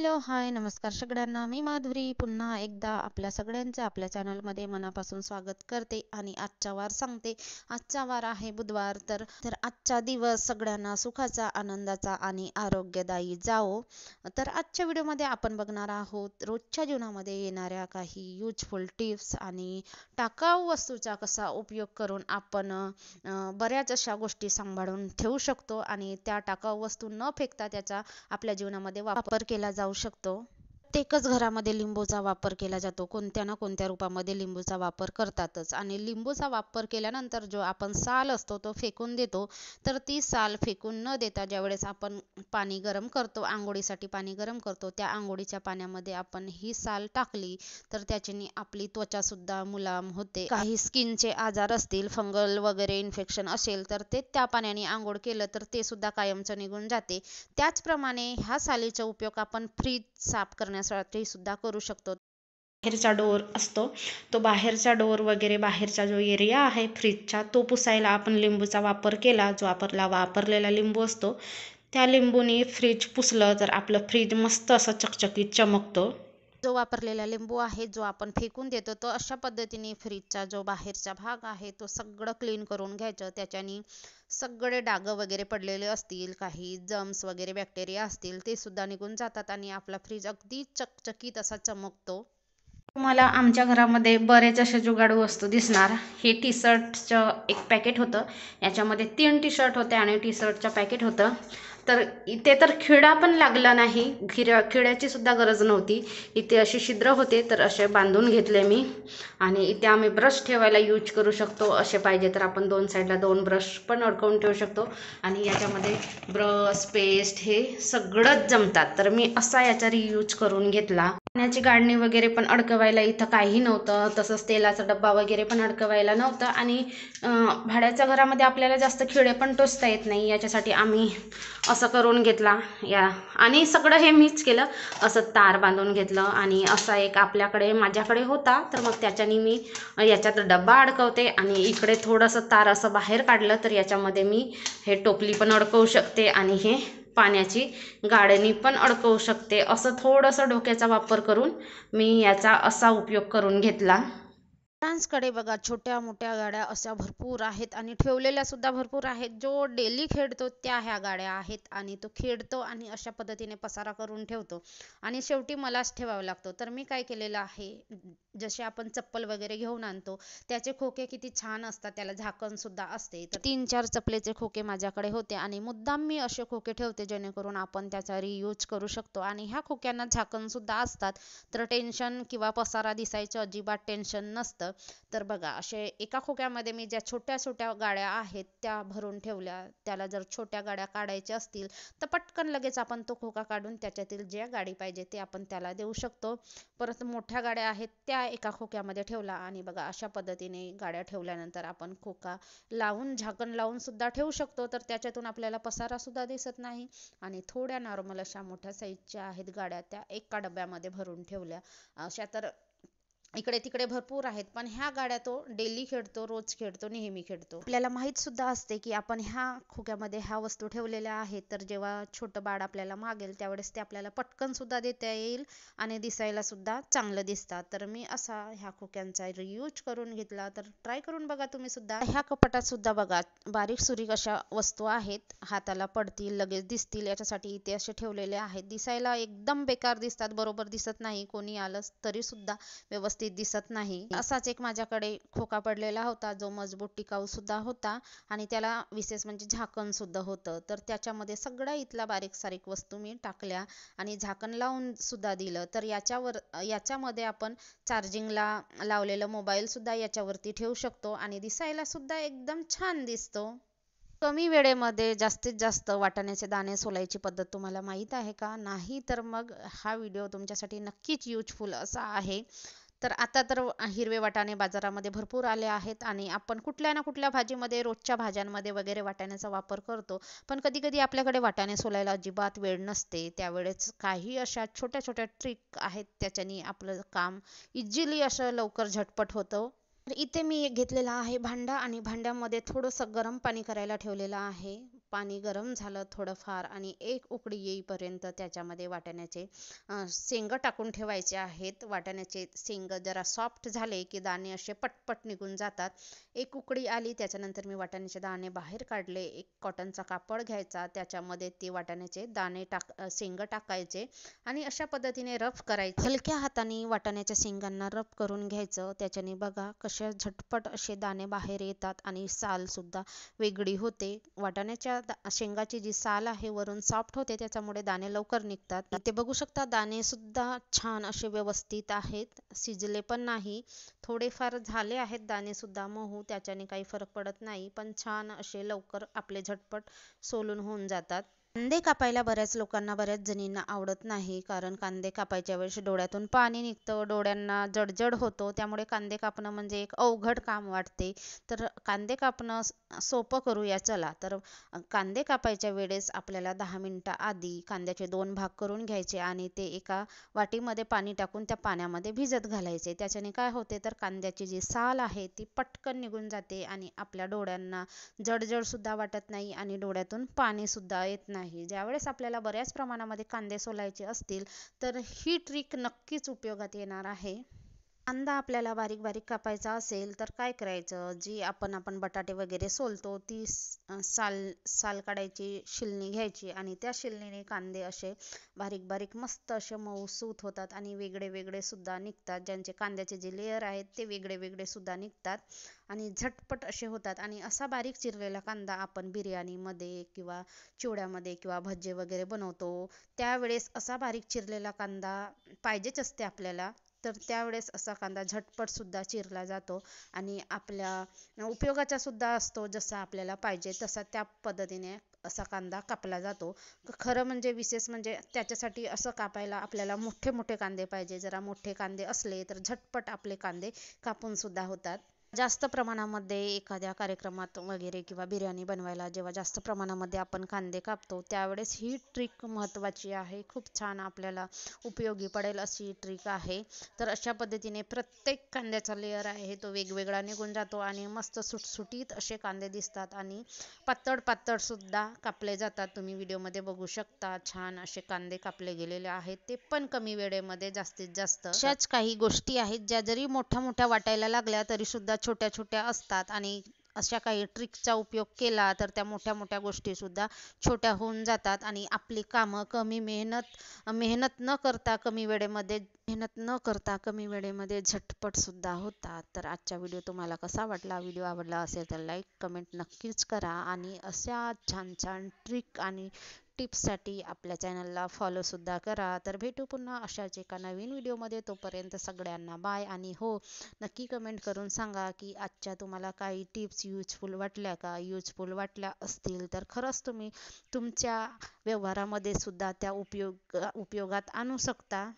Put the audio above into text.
Hello, हाय, नमस्कार सगळ्यांना. मी माधुरी पुन्हा एकदा आपल्या सगळ्यांचं आपल्या चॅनलमध्ये मनापासून स्वागत करते आणि आजचा वार सांगते. आजचा वार आहे बुधवार. तर तर आजचा दिवस सगळ्यांना सुखाचा, आनंदाचा आणि आरोग्यदायी जावो. तर आजच्या व्हिडिओमध्ये आपण बघणार आहोत रोजच्या जीवनामध्ये येणाऱ्या काही युजफुल टिप्स आणि टाकाऊ वस्तूचा कसा उपयोग करून आपण बऱ्याच अशा गोष्टी सांभाळून ठेवू शकतो आणि त्या टाकाऊ वस्तू न फेकता त्याचा आपल्या जीवनामध्ये वापर केला जाऊ शकतो. प्रत्येकच घरामध्ये लिंबूचा वापर केला जातो. कोणत्या ना कोणत्या रूपामध्ये लिंबूचा वापर करतातच आणि लिंबूचा वापर केल्यानंतर जो आपण साल असतो तो फेकून देतो. तर ती साल फेकून न देता ज्यावेळेस आपण पाणी गरम करतो, आंघोळीसाठी पाणी गरम करतो, त्या आंघोळीच्या पाण्यामध्ये आपण ही साल टाकली तर त्याच्याने आपली त्वचा सुद्धा मुलायम होते. काही स्किनचे आजार असतील, फंगल वगैरे इन्फेक्शन असेल तर ते त्या पाण्याने आंघोळ केलं तर ते सुद्धा कायमचं निघून जाते. त्याचप्रमाणे ह्या सालीचा उपयोग आपण फ्रीज साफ करण्यासाठी सुद्धा करू शकतो. बाहेरचा डोअर असतो, तो बाहेरचा डोअर वगैरे बाहेरचा जो एरिया आहे फ्रीजचा तो पुसायला आपण लिंबूचा वापर केला, जो आपला वापरलेला लिंबू असतो त्या लिंबूने फ्रीज पुसलं तर आपलं फ्रीज मस्त असं चकचकीत चमकतो. जो वापरलेला लिंबू आहे जो आपण फेकून देतो तो अशा पद्धतीने फ्रीजचा जो बाहेरचा भाग आहे तो सगळं क्लीन करून घ्यायचं. त्याच्याने सगळे डाग वगैरे पडलेले असतील, काही जर्म्स वगैरे बॅक्टेरिया असतील ते सुद्धा निघून जातात आणि आपला फ्रीज अगदी चकचकीत असा चमकतो. तुम्हाला आमच्या घरामध्ये बरेच असे जुगाडू वस्तू दिसणार. हे टी शर्टचं एक पॅकेट होतं, याच्यामध्ये 3 टी शर्ट होते आणि टी शर्टचं पॅकेट होतं. तर इथे तर खिळा पण लागला नाही, खिळ्याची सुद्धा गरज नव्हती. इथे असे छिद्र होते तर असे बांधून घेतले मी. आणि इथे आम्ही ब्रश ठेवायला यूज करू शकतो. असे पाहिजे तर आपण 2 साईडला 2 ब्रश पण अडकवून ठेवू शकतो आणि याच्यामध्ये ब्रश, पेस्ट हे सगळंच जमतात. तर मी असा याचा रियूज करून घेतला. पाण्याची गाळणी वगैरे पण अडकवायला इथं काही नव्हतं, तसंच तेलाचा डब्बा वगैरे पण अडकवायला नव्हतं आणि भाड्याच्या घरामध्ये आपल्याला जास्त खिळे पण टोचता येत नाही, याच्यासाठी आम्ही असं करून घेतला या. आणि सगळं हे मीच केलं. असं तार बांधून घेतलं आणि असा एक आपल्याकडे माझ्याकडे होता तर मग त्याच्याने मी याच्यात डब्बा अडकवते आणि इकडे थोडंसं तार असं बाहेर काढलं तर याच्यामध्ये मी हे टोपली पण अडकवू शकते आणि हे पाण्याची गाळणी पण अडकवू शकते. असं थोडंसं डोक्याचा वापर करून मी याचा असा उपयोग करून घेतला. कडे बघा छोट्या मोठ्या गाड्या अशा भरपूर आहेत आणि ठेवलेल्या सुद्धा भरपूर आहेत. जो डेली खेळतो त्या ह्या गाड्या आहेत आणि तो खेळतो आणि अशा पद्धतीने पसारा करून ठेवतो आणि शेवटी मलाच ठेवावं लागतो. तर मी काय केलेलं आहे, जसे आपण चप्पल वगैरे घेऊन आणतो त्याचे खोके किती छान असतात, त्याला झाकण सुद्धा असते. तर 3-4 चपलेचे खोके माझ्याकडे होते आणि मुद्दाम मी असे खोके ठेवते जेणेकरून आपण त्याचा रियूज करू शकतो आणि ह्या खोक्यांना झाकण सुद्धा असतात. तर टेन्शन किंवा पसारा दिसायचं अजिबात टेन्शन नसतं. तर बघा असे एका खोक्यामध्ये मी ज्या छोट्या छोट्या गाड्या आहेत त्या भरून ठेवल्या. त्याला जर छोट्या गाड्या काढायच्या असतील तर पटकन लगेच आपण तो खोका काढून त्याच्यातील ज्या गाडी पाहिजे ते आपण त्याला देऊ शकतो. परत मोठ्या गाड्या आहेत त्या एका खोक्यामध्ये ठेवला आणि बघा अशा पद्धतीने गाड्या ठेवल्यानंतर आपण खोका लावून झाकण लावून सुद्धा ठेवू शकतो. तर त्याच्यातून आपल्याला पसारा सुद्धा दिसत नाही आणि थोड्या नॉर्मल अशा मोठ्या साईजच्या आहेत गाड्या त्या एका डब्यामध्ये भरून ठेवल्या. अशा तर इकडे तिकडे भरपूर आहेत, पण ह्या गाड्या तो डेली खेळतो, रोज खेळतो, नेहमी खेळतो. आपल्याला माहित सुद्धा असते की आपण ह्या खोक्यामध्ये ह्या वस्तू ठेवलेल्या आहेत तर जेव्हा छोटं बाळ आपल्याला मागेल त्यावेळेस ते आपल्याला पटकन सुद्धा देता येईल आणि दिसायला सुद्धा चांगलं दिसतात. तर मी असा ह्या खोक्यांचा रियूज करून घेतला. तर ट्राय करून बघा तुम्ही सुद्धा. ह्या कपाटात सुद्धा बघा बारीक सुरीक अशा वस्तू आहेत, हाताला पडतील, लगेच दिसतील याच्यासाठी इथे असे ठेवलेले आहेत. दिसायला एकदम बेकार दिसतात, बरोबर दिसत नाही, कोणी आलं तरी सुद्धा व्यवस्थित दिसत नाही. असाच एक माझ्याकडे खोका पडलेला होता जो मजबूत टिकाऊ सुद्धा होता आणि त्याला विशेष म्हणजे झाकण सुद्धा होतं. तर त्याच्यामध्ये सगळ्या इथला बारीक सारीक वस्तू मी टाकल्या आणि झाकण लावून सुद्धा दिलं. तर याच्यामध्ये आपण चार्जिंगला लावलेलं मोबाईल सुद्धा याच्यावरती ठेवू शकतो आणि दिसायला सुद्धा एकदम छान दिसतो. कमी वेळेमध्ये जास्तीत जास्त वाटाण्याचे दाणे सोलायची पद्धत तुम्हाला माहीत आहे का? नाही तर मग हा व्हिडिओ तुमच्यासाठी नक्कीच युजफुल असा आहे. तर आता तर हिरवे वाटाणे बाजारामध्ये भरपूर आले आहेत आणि आपण कुठल्या ना कुठल्या भाजीमध्ये, रोजच्या भाज्यांमध्ये वगैरे वाटाण्याचा वापर करतो. पण कधी कधी आपल्याकडे वाटाणे सोलायला अजिबात वेळ नसते. त्यावेळेस काही अशा छोट्या छोट्या ट्रिक आहेत त्याच्याने आपलं काम इझिली असं लवकर झटपट होतं. तर इथे मी एक घेतलेला आहे भांडा आणि भांड्यामध्ये थोडंसं गरम पाणी करायला ठेवलेलं आहे. पाणी गरम झालं थोडंफार आणि एक उकळी येईपर्यंत त्याच्यामध्ये वाटाण्याचे शेंग टाकून ठेवायचे आहेत. वाटाण्याचे शेंग जरा सॉफ्ट झाले की दाणे असे पटपट निघून जातात. एक उकळी आली त्याच्यानंतर मी वाटाण्याचे दाणे बाहेर काढले. एक कॉटनचा कापड घ्यायचा, त्याच्यामध्ये ते वाटाण्याचे दाणे शेंग टाकायचे आणि अशा पद्धतीने रफ करायचे. हलक्या हाताने वाटाण्याच्या शेंगांना रफ करून घ्यायचं. त्याच्याने बघा कशा झटपट असे दाणे बाहेर येतात आणि साल सुद्धा वेगळी होते. वाटाण्याच्या शेंगाची जी साल आहे वरून सॉफ्ट होते, त्याच्यामुळे दाणे लवकर निघतात. ते बघू शकता दाणे सुद्धा छान असे व्यवस्थित आहेत, शिजले पण नाही. थोडेफार झाले आहेत दाणे सुद्धा मऊ, त्याच्याने काही फरक पडत नाही, पण छान असे लवकर आपले झटपट सोलून होऊन जातात. कांदे कापायला बऱ्याच लोकांना, बऱ्याच जणींना आवडत नाही, कारण कांदे कापायच्या वेळेस डोळ्यातून पाणी निघतं, डोळ्यांना जडजड होतो, त्यामुळे कांदे कापणं म्हणजे एक अवघड काम वाटते. तर कांदे कापणं सोपं करूया चला. तर कांदे कापायच्या वेळेस आपल्याला 10 मिनिटं आधी कांद्याचे 2 भाग करून घ्यायचे आणि ते एका वाटीमध्ये पाणी टाकून त्या पाण्यामध्ये भिजत घालायचे. त्याच्याने काय होते तर कांद्याची जी साल आहे ती पटकन निघून जाते आणि आपल्या डोळ्यांना जडजड सुद्धा वाटत नाही आणि डोळ्यातून पाणी सुद्धा येत नाही. ज्यावेळेस आपल्याला बऱ्याच प्रमाणामध्ये कांदे सोलायचे असतील तर ही ट्रिक नक्कीच उपयोगात येणार आहे. कांदा आपल्याला बारीक बारीक कापायचा असेल तर काय करायचं, जी आपण बटाटे वगैरे सोलतो ती साल साल काढायची, शिलनी घ्यायची आणि त्या शिलनीने कांदे असे बारीक बारीक मस्त असे मऊसूत होतात आणि वेगळे वेगळे सुद्धा निघतात. ज्यांचे कांद्याचे जे लेयर आहेत ते वेगळे वेगळे सुद्धा निघतात आणि झटपट असे होतात. आणि असा बारीक चिरलेला कांदा आपण बिर्याणीमध्ये किंवा चिवड्यामध्ये किंवा भज्जे वगैरे बनवतो, त्यावेळेस असा बारीक चिरलेला कांदा पाहिजेच असते आपल्याला. तर त्यावेळेस असा कांदा झटपट सुद्धा चिरला जातो आणि आपल्या उपयोगाचा सुद्धा असतो. जसा आपल्याला पाहिजे तसा त्या पद्धतीने असा कांदा कापला जातो. खरं म्हणजे विशेष म्हणजे त्याच्यासाठी असं कापायला आपल्याला मोठे मोठे कांदे पाहिजे. जरा मोठे कांदे असले तर झटपट आपले कांदे कापून सुद्धा होतात. जास्त प्रमाणामध्ये एखाद्या कार्यक्रमात वगैरे किंवा बिर्याणी बनवायला जेव्हा जास्त प्रमाणामध्ये आपण कांदे कापतो, त्यावेळेस ही ट्रिक महत्त्वाची आहे. खूप छान आपल्याला उपयोगी पडेल अशी ट्रिक आहे. तर अशा पद्धतीने प्रत्येक कांद्याचा लेयर आहे तो वेगवेगळा निघून जातो आणि मस्त सुटसुटीत असे कांदे दिसतात आणि पातळ पातळ सुद्धा कापले जातात. तुम्ही व्हिडिओमध्ये बघू शकता छान असे कांदे कापले गेलेले आहेत, ते पण कमी वेळेमध्ये जास्तीत जास्त. अशाच काही गोष्टी आहेत ज्या जरी मोठ्या मोठ्या वाटायला लागल्या तरी सुद्धा छोट्या छोट्या असतात आणि अशा काही ट्रिकचा उपयोग केला तर त्या मोठ्या मोठ्या गोष्टी सुद्धा छोट्या होऊन जातात आणि आपली कामं कमी मेहनत न करता कमी वेळेमध्ये झटपट सुद्धा होतात. तर आजचा व्हिडिओ तुम्हाला कसा वाटला? व्हिडिओ आवडला असेल तर लाईक कमेंट नक्कीच करा आणि अशा छान छान ट्रिक आणि टिप्ससाठी आपल्या चॅनलला फॉलो सुद्धा करा. तर भेटू पुन्हा अशाच एका नवीन व्हिडिओमध्ये. तोपर्यंत सगळ्यांना बाय. आणि हो, नक्की कमेंट करून सांगा की आजच्या तुम्हाला काही टिप्स यूजफुल वाटल्या का? यूजफुल वाटल्या असतील तर खरंच तुम्ही तुमच्या व्यवहारामध्ये सुद्धा त्या उपयोगात आणू शकता.